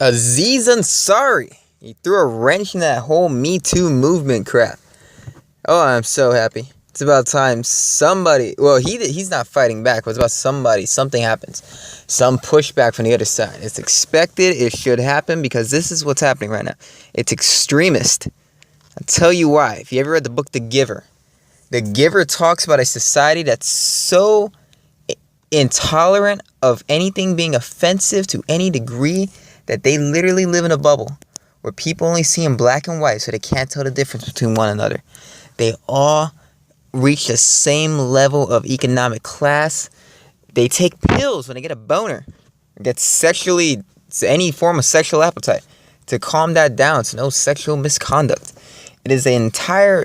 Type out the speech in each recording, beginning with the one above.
Aziz Ansari. He threw a wrench in that whole Me Too movement crap. Oh, I'm so happy. It's about time somebody... Well, he's not fighting back, but it's about something happens. Some pushback from the other side. It's expected. It should happen because this is what's happening right now. It's extremist. I'll tell you why. If you ever read the book The Giver talks about a society that's so intolerant of anything being offensive to any degree that they literally live in a bubble where people only see in black and white, so they can't tell the difference between one another. They all reach the same level of economic class. They take pills when they get a boner, get any form of sexual appetite to calm that down, to no sexual misconduct. It is an entire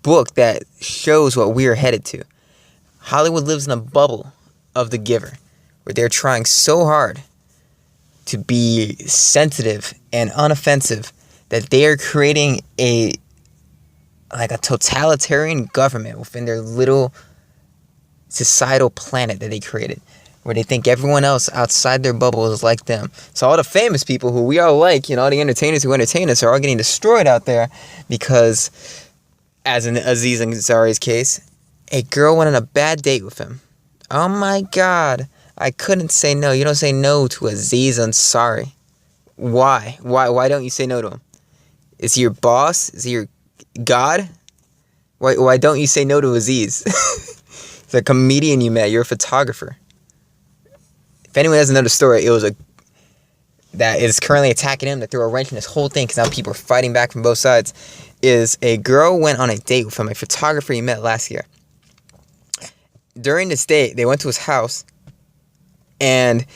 book that shows what we are headed to. Hollywood lives in a bubble of The Giver, where they're trying so hard to be sensitive and unoffensive that they are creating a totalitarian government within their little societal planet that they created, where they think everyone else outside their bubble is like them. So all the famous people who we all like, all the entertainers who entertain us are all getting destroyed out there because, as in Aziz Ansari's case, a girl went on a bad date with him. Oh my God. I couldn't say no. You don't say no to Aziz Ansari. Why? Why don't you say no to him? Is he your boss? Is he your God? Why don't you say no to Aziz? He's a comedian you met. You're a photographer. If anyone doesn't know the story, it was that is currently attacking him, that threw a wrench in this whole thing because now people are fighting back from both sides. Is a girl went on a date with him, a photographer he met last year. During this date, they went to his house and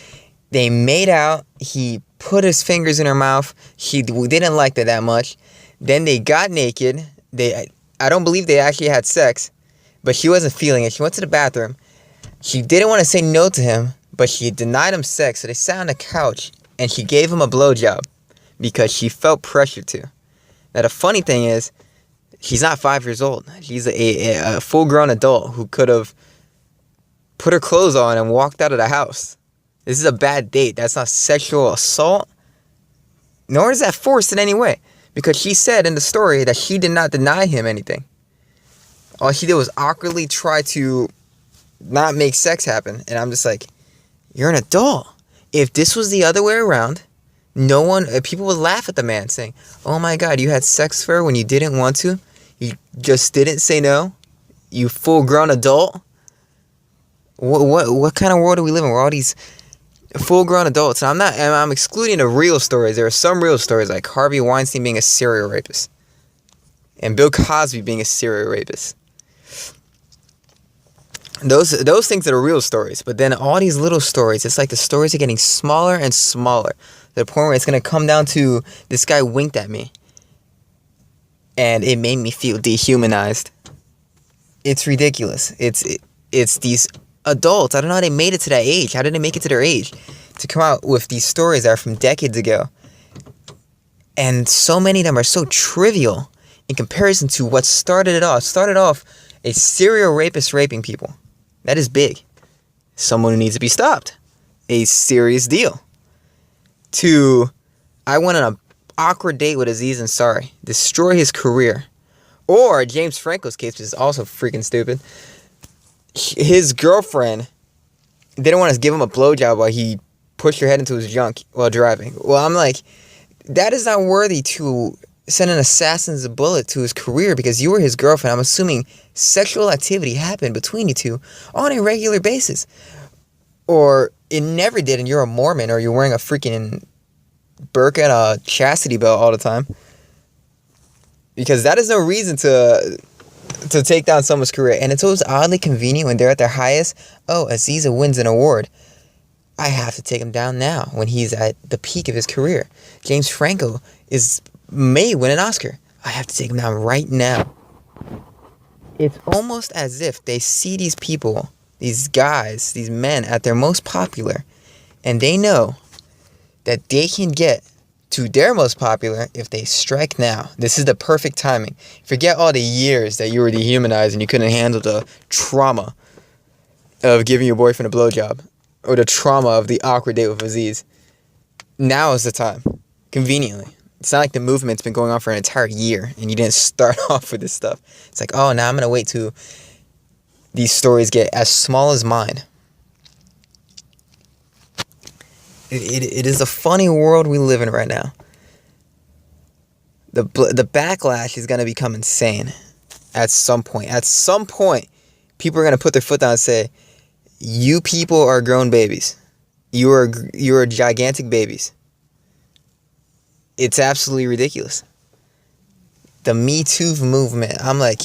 they made out. He put his fingers in her mouth. He didn't like that much. Then they got naked. I don't believe they actually had sex, but she wasn't feeling it. She went to the bathroom. She didn't want to say no to him, but she denied him sex. So they sat on the couch and she gave him a blowjob because she felt pressured to. Now the funny thing is, she's not 5 years old. She's a full-grown adult who could have put her clothes on and walked out of the house. This is a bad date. That's not sexual assault, nor is that forced in any way. Because she said in the story that she did not deny him anything. All she did was awkwardly try to not make sex happen. And I'm just like, you're an adult. If this was the other way around, people would laugh at the man saying, oh my God, you had sex with her when you didn't want to? You just didn't say no? You full-grown adult? What kind of world do we live in where all these full-grown adults, and I'm excluding the real stories. There are some real stories like Harvey Weinstein being a serial rapist and Bill Cosby being a serial rapist. Those things are the real stories. But then all these little stories, it's like the stories are getting smaller and smaller to the point where it's going to come down to this guy winked at me and it made me feel dehumanized. It's ridiculous. It's these adults. I don't know how they made it to that age. How did they make it to their age to come out with these stories that are from decades ago? And so many of them are so trivial in comparison to what started it off. It started off a serial rapist raping people. That is big. Someone who needs to be stopped. A serious deal. To, I went on an awkward date with Aziz Ansari. Destroy his career. Or James Franco's case, which is also freaking stupid. His girlfriend didn't want to give him a blowjob while he pushed her head into his junk while driving. Well, I'm like, that is not worthy to send an assassin's bullet to his career because you were his girlfriend. I'm assuming sexual activity happened between you two on a regular basis. Or it never did and you're a Mormon or you're wearing a freaking burqa and a chastity belt all the time. Because that is no reason to take down someone's career. And it's always oddly convenient when they're at their highest. Oh, Aziz wins an award. I have to take him down now when he's at the peak of his career. James Franco may win an Oscar. I have to take him down right now. It's almost as if they see these people, these guys, these men at their most popular, and they know that they can get to their most popular if they strike now. This is the perfect timing. Forget all the years that you were dehumanized and you couldn't handle the trauma of giving your boyfriend a blowjob or the trauma of the awkward date with Aziz. Now is the time. Conveniently. It's not like the movement's been going on for an entire year and you didn't start off with this stuff. It's like, oh, now I'm going to wait till these stories get as small as mine. It is a funny world we live in right now. The backlash is going to become insane at some point. At some point, people are going to put their foot down and say, you people are grown babies. You are gigantic babies. It's absolutely ridiculous. The Me Too movement. I'm like,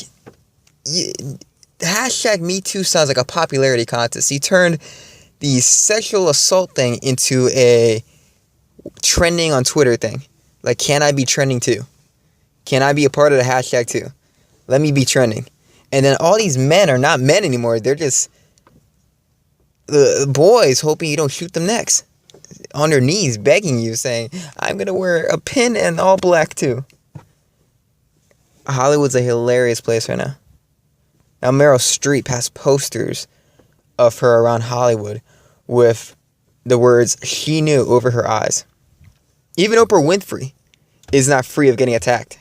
hashtag Me Too sounds like a popularity contest. He turned the sexual assault thing into a trending on Twitter thing. Like, can I be trending too? Can I be a part of the hashtag too? Let me be trending. And then all these men are not men anymore. They're just the boys hoping you don't shoot them next. On their knees begging you, saying, I'm going to wear a pin and all black too. Hollywood's a hilarious place right now. Now Meryl Streep has posters of her around Hollywood with the words, she knew, over her eyes. Even Oprah Winfrey is not free of getting attacked.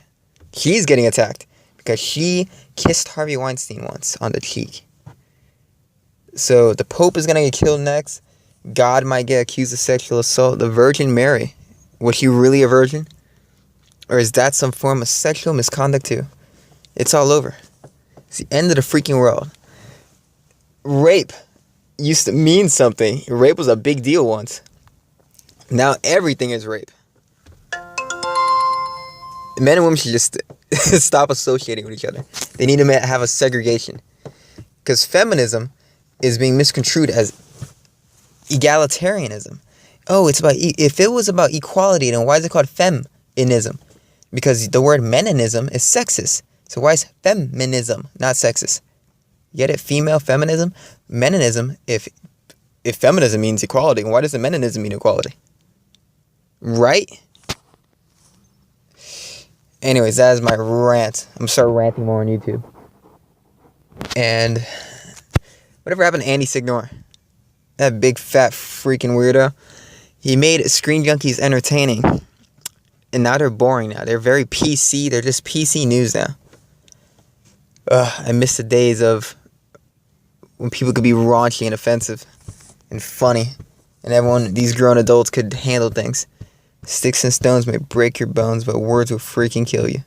She's getting attacked because she kissed Harvey Weinstein once on the cheek. So the Pope is going to get killed next. God might get accused of sexual assault. The Virgin Mary, was she really a virgin? Or is that some form of sexual misconduct too? It's all over. It's the end of the freaking world. Rape used to mean something. Rape was a big deal once. Now everything is rape. Men and women should just stop associating with each other. They need to have a segregation. Because feminism is being misconstrued as egalitarianism. Oh, it's about if it was about equality, then why is it called feminism? Because the word meninism is sexist. So why is feminism not sexist? Get it? Female feminism, meninism. If feminism means equality, why does the meninism mean equality? Right? Anyways, that is my rant. I'm gonna start ranting more on YouTube. And whatever happened to Andy Signor? That big fat freaking weirdo. He made Screen Junkies entertaining. And now they're boring now. They're very PC. They're just PC news now. I miss the days of when people could be raunchy and offensive and funny. And these grown adults could handle things. Sticks and stones may break your bones, but words will freaking kill you.